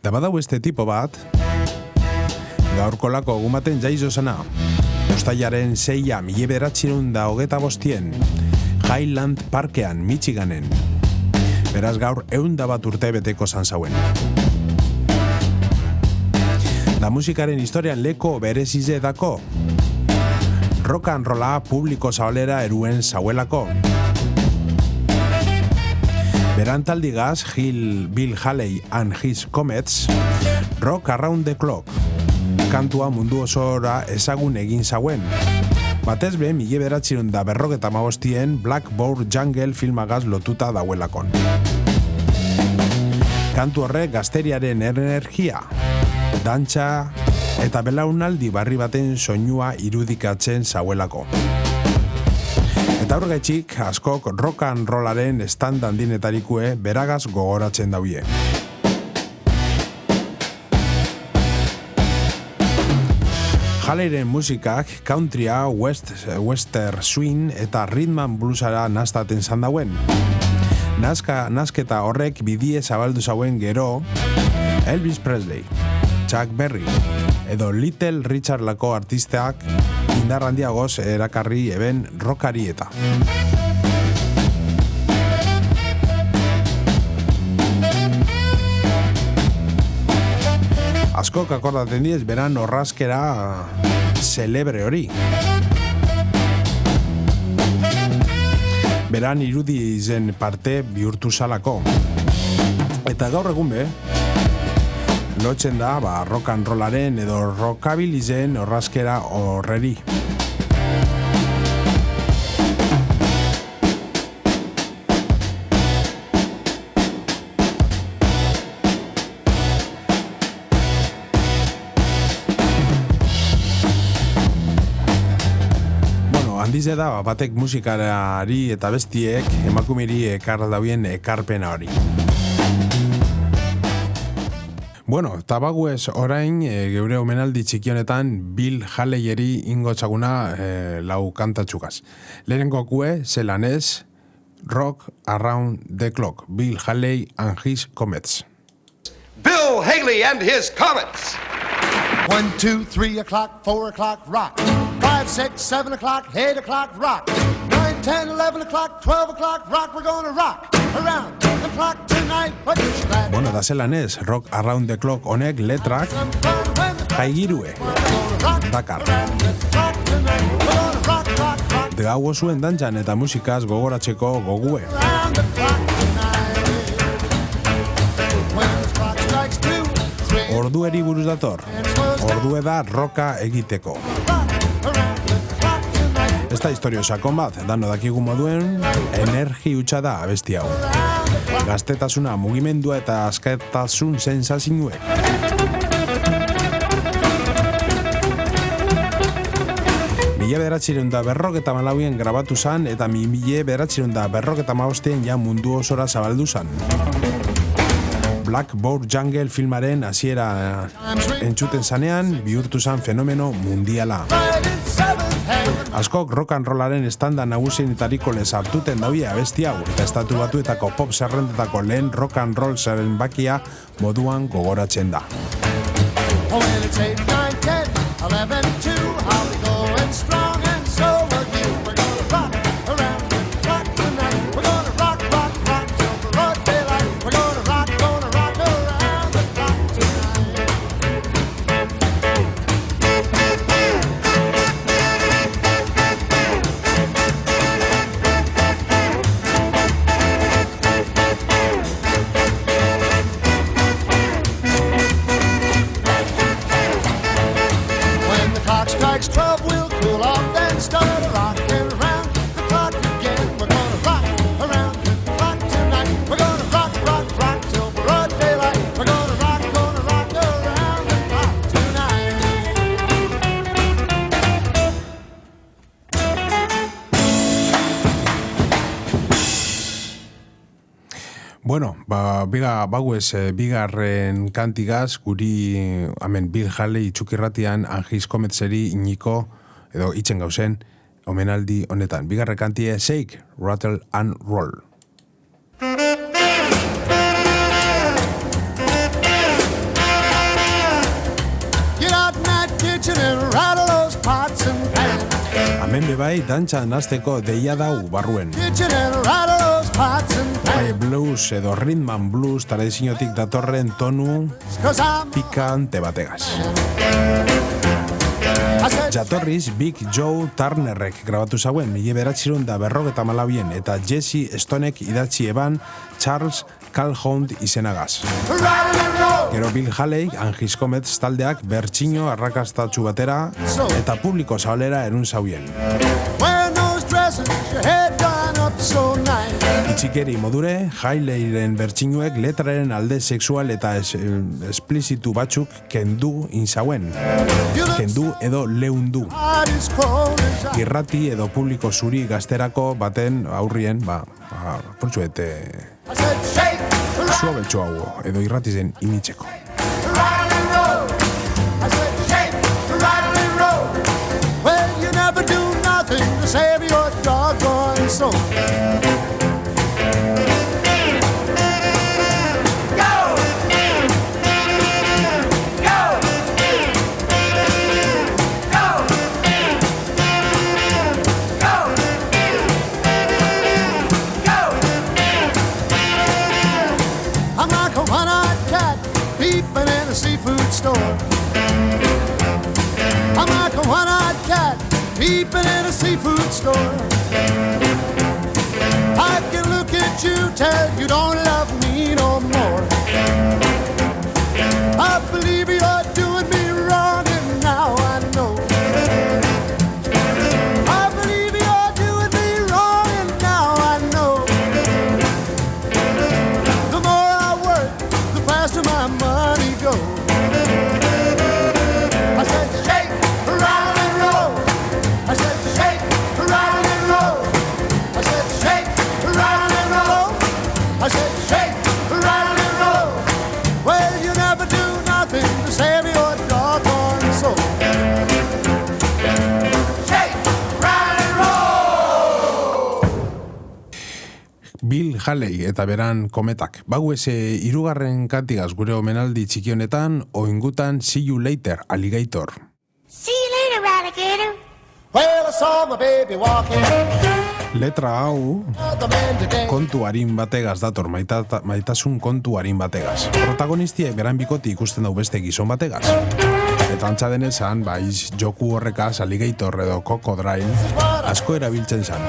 Da badau este tipo bat, gaurkolako gumaten jaizo zena, Uztailaren 6a 1925 Highland Parkean, Michiganen. Beraz gaur 101 urte beteko zan zauen. Da musikaren historian leko berezize dako, rock and rolla publiko zabalera eruen zauelako. Berantaldigaz, Bill Haley and His Comets, Rock Around the Clock, kantua mundu osora ezagun egin zauen. Batez be, 1955 Blackboard Jungle filmagaz lotuta dauelakon. Kantu horrek gazteriaren energia, dantza eta belaunaldi barri baten soinua irudikatzen zauelako. Eta horregatik, askok rock and rollaren stand handinetarikue beragaz gogoratzen dauie. Haleyren musikak countrya, western swing eta rhythm and bluesara nastaten zan dauen. Nasketa horrek bidie zabaldu zauen gero Elvis Presley, Chuck Berry edo Little Richard lako artistak indar handiagoz erakarri eben rockari eta. Askok akordaten diez beran orrazkera celebre hori. Beran irudi izen parte bihurtu zalako. Eta gaur egun be, lotzen da rock and rollaren edo rockabilly zen orrazkera horreri. Handize da, batek musikari eta bestiek emakumiri ekar dauen ekarpena hori. Bueno, eta baguez orain geure omenaldi txikionetan Bill Haleyeri ingo txaguna lau kantatxugaz. Lehenengo kue, zelanez, Rock Around the Clock, Bill Haley and His Comets. Bill Haley and His Comets! 1, 2, 3 o'clock, 4 o'clock, rock. 5, 6, 7 o'clock, 8 o'clock, rock. 9, 10, 11 o'clock, 12 o'clock, rock. We're gonna rock around the clock tonight. Bueno, da zelanez, Rock Around the Clock honek letrak jaigirue dakar. Gau zuen dantzan eta musikaz gogoratzeko gogue. Ordueri buruz dator. Ordue da roka egiteko. Ez da historio sakon bat, dano dakigu moduen, energi hutsa da abesti hau. Gaztetasuna, mugimendua eta askatasun sensazioek. Mila bederatzireun da berroketa malauien grabatu zan, eta mila bederatzireun da berroketa maostien ja mundu osora zabaldu zan. Blackboard Jungle filmaren hasiera entzuten zanean, bihurtu zan fenomeno mundiala. Askok rock and rollaren estanda nagusienetariko lez hartuten daue abesti hau, eta estatu batuetako pop zerrendetako lehen rock and roll zerrenbakia moduan gogoratzen da. Bueno, baguez bigarren kantigaz guri hemen Bill Haley txukirratian and His Cometseri iniko edo itzen gauzen omenaldi honetan. Bigarren kantie Shake, Rattle and Roll. kitchen and rattle those pots and pans. Hemen bebai dantza nazteko deia dau barruen. Kitchen and rattle those pots and Bai pans. blues edo rhythm and blues tradiziotik datorren tonu 'Cause I'm pikante bategaz. I said, Jatorriz Big Joe Turnerrek grabatu zauen 1952 eta Jesse Stonek idatzi eban Charles Calhoun izenagaz. rattle and roll. Gero Bill Haley and His Comets taldeak bertsino arrakastatsu batera eta publiko zabalera erun zauien. Wearing those dresses, your head done up so nice. Itxikeri modure, Haleyren bertsinuek letraren alde sexual eta esplizitu batzuk kendu inzauen. Kendu edo leundu. Heart is cold as ice. Irrati edo publiko zuri gazterako baten aurrien, pultsuete I said, shake, suabetxo hau edo irrati zen imitzeko. rattle and roll. I said, shake, rattle and roll. Well, you never do nothing to save your doggone soul. I'm like a one-eyed cat peeping in a seafood store. I'm like a one-eyed cat peeping in a seafood store. I can look at you, tell you don't love me no more. I believe you're doing me wrong, and now I know. I believe you're doing me wrong, and now I know. The more I work, the faster my money goes. I said, shake, rattle and roll. I said, shake, rattle and roll. I said, shake, rattle and roll. I said, shake, rattle and roll. Well, you never do nothing to save your doggone soul. Shake, rattle and roll. Bill Haley eta beran kometak. Bau eze irugarren kantigaz gure omenaldi txiki honetan, oingutan See You Later, Alligator. See you later, alligator. Well, I saw my baby walking Letra hau the man today. kontu harin bategaz dator, maitasun kontu harin bategaz. Protagonistiek beran bikoti ikusten dau beste gizon bategaz. Eta antza denezan, joku horrekaz Alligator edo Crocodile asko erabiltzen zan.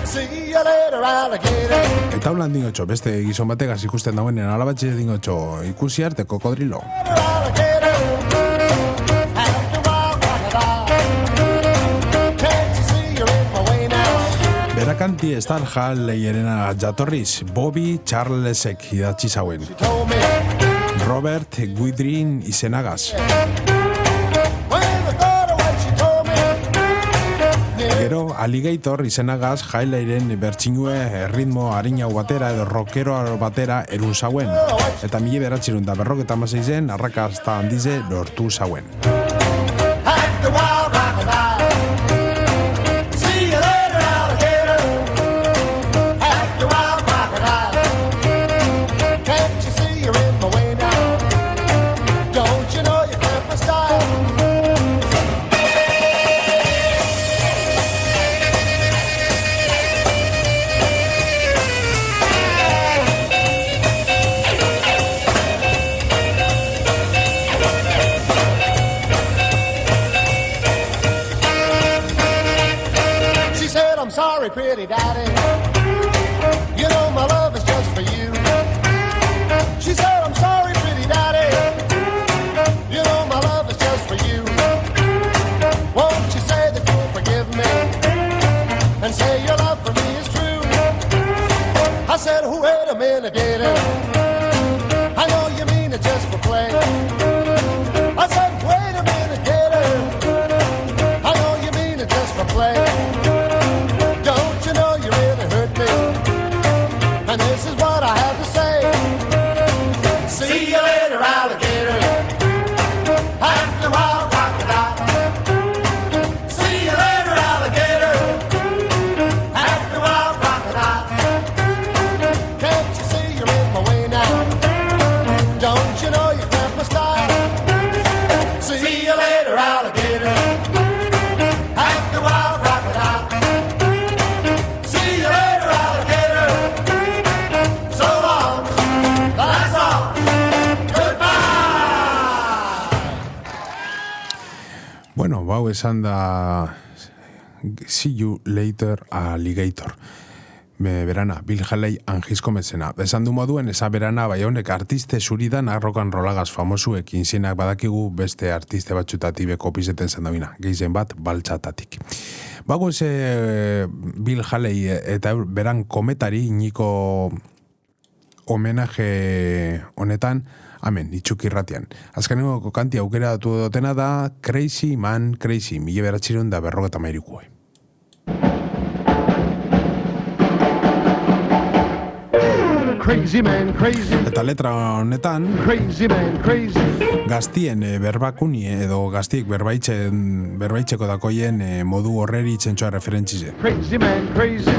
See you later, alligator. Eta holan dingotxo, beste gizon bategaz ikusten dagoenen alabatxe dingotxo ikusi arte kokodrilo. Alligator. After all, crocodile. Can't you see you're in my way now? Berakanti Star Haleyerena jatorriz, Bobby Charlesek idatzi zauen. She told me, Robert Guidrin izenagaz. when I thought of what she told me. Gero, Alligator izenagaz Haleyren bertsinue ritmo harinau batera edo rockero batera erun zauen. Eta 1956 arrakasta handize lortu zauen. After all, crocodile. See you later, alligator. After all, crocodile. Can't you see you're in my way now? Don't you know you cramped my style? She said, I'm sorry, pretty daddy. You know my love is just for you. She said, I'm sorry, pretty daddy. You know my love is just for you. Won't you say that you'll forgive me and say your love for me is true? I said, oh, wait a minute, gator. I know you mean it just for play. I said, wait a minute, gator. I know you mean it just for play. Don't you know you really hurt me? And this is what I have to say. See you later, alligator. After a while, crocodile. See you later, alligator. After a while, crocodile. Can't you see you're in my way now? Don't you know you can't Bueno, bau esan da See You Later Alligator. Berana, Bill Haley and His Cometsena. Esan du moduen, esa berana bai honek artiste zuridan rock and rollagaz famosuek inzienak badakigu beste artiste batxutatik beko pizeten zendabina. Geizen bat, baltxatatik. Bago eze Bill Haley eta beran kometari niko homenaje honetan, amen, itxuk irratian. Azkaneko kanti aukera datu dutena da Crazy Man Crazy, 1953. Crazy man, crazy. Eta letra honetan, Crazy man, crazy. gaztien berbakuni edo gaztiek berbaitzeko dakoien modu horreri txentsoa referentzize. Crazy man, crazy.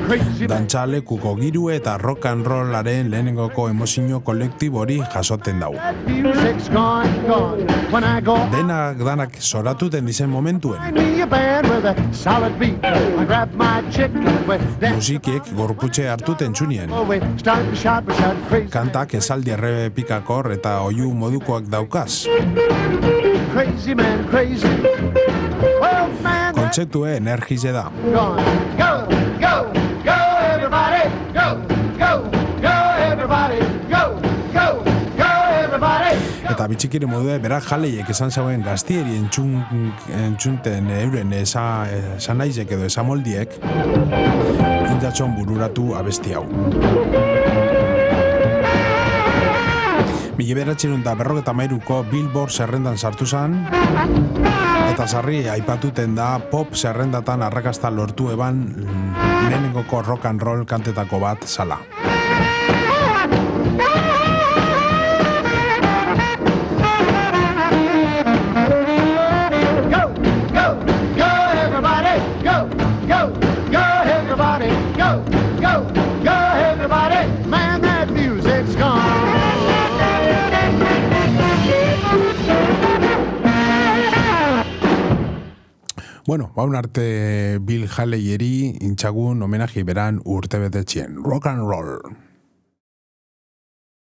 Crazy man. Dantxalekuko giru eta rock and rollaren lehenengoko emozio kolektibori jasoten dau. Music's gone, gone. When I go Danak zoratuten dizen momentuen. find me a band with a solid beat. I grab my chick and we dance. Musikiek gorputxe hartuten txunien. Oh, we start to shout, crazy. Kantak esaldi errepikakor eta oiu modukoak daukaz. Crazy man, crazy. Well, man, that's Kontzeptue energize da. gone. Go, go, go, everybody. Go, go, go, everybody. Go, go, go, everybody. Eta bitxikire modue, berak Haleiek esan zauen gaztieri entzunten euren esanaizek edo esamoldiek indatxon bururatu abesti hau. 1953ko Billboard zerrendan sartu zan, eta sarri aipatuten da pop zerrendatan arrakasta lortu eban lehenengoko rock and roll kantetako bat zala. Go, go, go, everybody. Go, go, go, everybody. Go, go, go, everybody. Man, that music's gone. Bueno, baun arte Bill Haleyeri intxagun homenaje beran urte betetxien. Rock and roll.